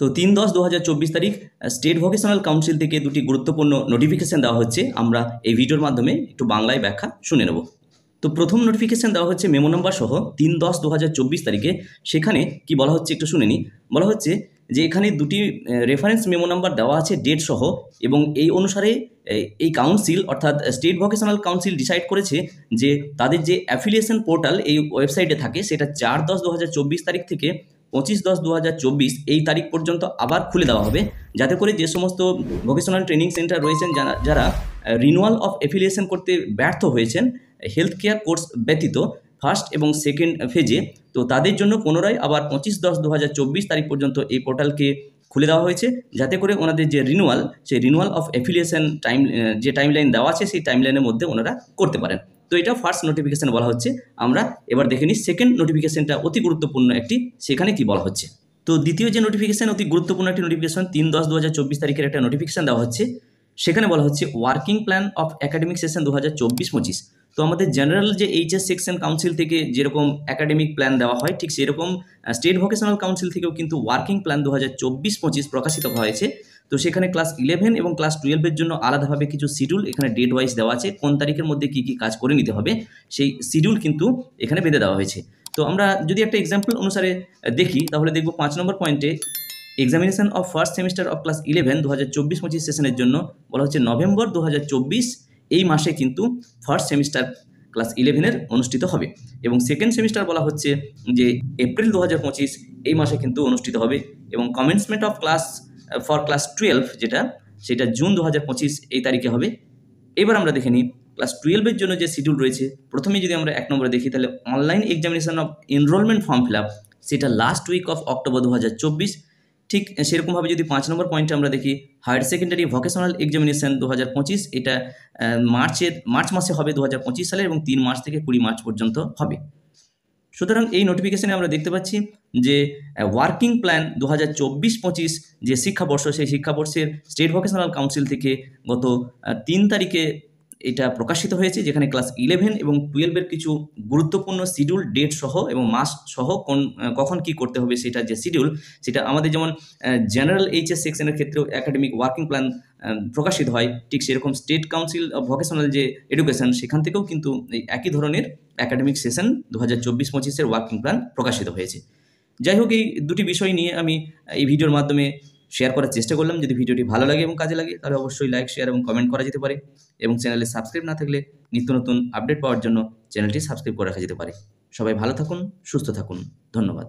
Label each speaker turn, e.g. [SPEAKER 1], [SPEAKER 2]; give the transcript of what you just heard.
[SPEAKER 1] তো 3/10/2024 তারিখ state vocational council থেকে দুটি গুরুত্বপূর্ণ নোটিফিকেশন দেওয়া হচ্ছে। আমরা এই ভিডিওর মাধ্যমে একটু বাংলায় ব্যাখ্যা শুনে নেব। তো প্রথম নোটিফিকেশন দেওয়া হচ্ছে মেমো নাম্বার সহ 3/10/2024 তারিখে। সেখানে কি বলা হচ্ছে একটু শুনে নিই। বলা হচ্ছে যে এখানে দুটি রেফারেন্স মেমো নাম্বার দেওয়া আছে ডেট সহ, এবং এই অনুসারে এই কাউন্সিল অর্থাৎ স্টেট ভোকেশনাল কাউন্সিল ডিসাইড করেছে যে তাদের যে অ্যাফিলিয়েশন পোর্টাল এই ওয়েবসাইটে থাকে সেটা 4/10/2024 তারিখ থেকে 25/10/2024 এই তারিখ পর্যন্ত আবার খুলে দেওয়া হবে, যাতে করে যে সমস্ত ভোকেশনাল ট্রেনিং সেন্টার রয়েছেন যারা রিনুয়াল অফ অ্যাফিলিয়েশন করতে ব্যর্থ হয়েছেন হেলথ কেয়ার কোর্স ব্যতীত ফার্স্ট এবং সেকেন্ড ফেজে, তো তাদের জন্য পুনরায় আবার 25/10/2024 তারিখ পর্যন্ত এই পোর্টালকে খুলে দেওয়া হয়েছে, যাতে করে ওনাদের যে সেই রিনুয়াল অফ অ্যাফিলিয়েশন যে টাইমলাইন দেওয়া আছে সেই টাইমলাইনের মধ্যে ওনারা করতে পারেন। তো এটা ফার্স্ট নোটিফিকেশন বলা হচ্ছে। আমরা এবার দেখে নিই সেকেন্ড নোটিফিকেশনটা অতি গুরুত্বপূর্ণ একটি, সেখানে কি বলা হচ্ছে। তো দ্বিতীয় যে নোটিফিকেশন অতি গুরুত্বপূর্ণ একটি নোটিফিকেশন 3/10/2024 তারিখের একটা নোটিফিকেশন দেওয়া হচ্ছে। সেখানে বলা হচ্ছে working plan of academic session 2024-25। তো আমাদের জেনারেল যে এইচএস সেকশন কাউন্সিল থেকে যেরকম একাডেমিক প্ল্যান দেওয়া হয়, ঠিক সেরকম স্টেট ভোকেশনাল কাউন্সিল থেকেও কিন্তু ওয়ার্কিং প্ল্যান 2024-25 প্রকাশিত হয়েছে। তো সেখানে ক্লাস 11 এবং ক্লাস 12-এর জন্য আলাদাভাবে কিছু শিডিউল এখানে ডেট ওয়াইজ দেওয়া আছে, কোন তারিখের মধ্যে কী কী কাজ করে নিতে হবে সেই শিডিউল কিন্তু এখানে বেঁধে দেওয়া হয়েছে। তো আমরা যদি একটা এক্সাম্পল অনুসারে দেখি তাহলে দেখব 5 নম্বর পয়েন্টে examination of first semester of class 11 2024-25 সেশনের জন্য বলা হচ্ছে নভেম্বর 2024 এই মাসে কিন্তু ফার্স্ট সেমিস্টার ক্লাস 11-এর অনুষ্ঠিত হবে, এবং সেকেন্ড সেমিস্টার বলা হচ্ছে যে এপ্রিল 2025 এই মাসে কিন্তু অনুষ্ঠিত হবে, এবং commencement of class for class 12 সেটা জুন 2025 এই তারিখে হবে। এবার আমরা দেখে নিই ক্লাস 12-এর জন্য যে শিডিউল রয়েছে। প্রথমে যদি আমরা 1 নম্বরে দেখি তাহলে online examination of enrollment form fill up, সেটা লাস্ট উইক অফ অক্টোবর 2024। ঠিক সেরকমভাবে যদি 5 নম্বর পয়েন্টে আমরা দেখি হায়ার সেকেন্ডারি ভোকেশনাল এক্সামিনেশন 2025, এটা মার্চ মাসে হবে 2025 সালে, এবং 3 মার্চ থেকে 20 মার্চ পর্যন্ত হবে। সুতরাং এই নোটিফিকেশনে আমরা দেখতে পাচ্ছি যে ওয়ার্কিং প্ল্যান 2024-25 যে শিক্ষাবর্ষ, সেই শিক্ষাবর্ষের স্টেট ভোকেশনাল কাউন্সিল থেকে গত 3 তারিখে এটা প্রকাশিত হয়েছে, যেখানে ক্লাস 11 এবং 12-এর কিছু গুরুত্বপূর্ণ শিডিউল ডেট সহ এবং মাস সহ কখন কি করতে হবে সেটা যে শিডিউল, সেটা আমাদের যেমন জেনারেল এইচএস সেকশনের ক্ষেত্রেও একাডেমিক ওয়ার্কিং প্ল্যান প্রকাশিত হয়, ঠিক সেরকম স্টেট কাউন্সিল অফ ভোকেশনাল যে এডুকেশন সেখান থেকেও কিন্তু এই একই ধরনের একাডেমিক সেশন 2024-25-এর ওয়ার্কিং প্ল্যান প্রকাশিত হয়েছে। যাই হোক, এই দুটি বিষয় নিয়ে আমি এই ভিডিওর মাধ্যমে শেয়ার করার চেষ্টা করলাম। যদি ভিডিওটি ভালো লাগে এবং কাজে লাগে তাহলে অবশ্যই লাইক, শেয়ার এবং কমেন্ট করা যেতে পারে, এবং চ্যানেলে সাবস্ক্রাইব না থাকলে নিত্য নতুন আপডেট পাওয়ার জন্য চ্যানেলটি সাবস্ক্রাইব করে রাখা যেতে পারে। সবাই ভালো থাকুন, সুস্থ থাকুন, ধন্যবাদ।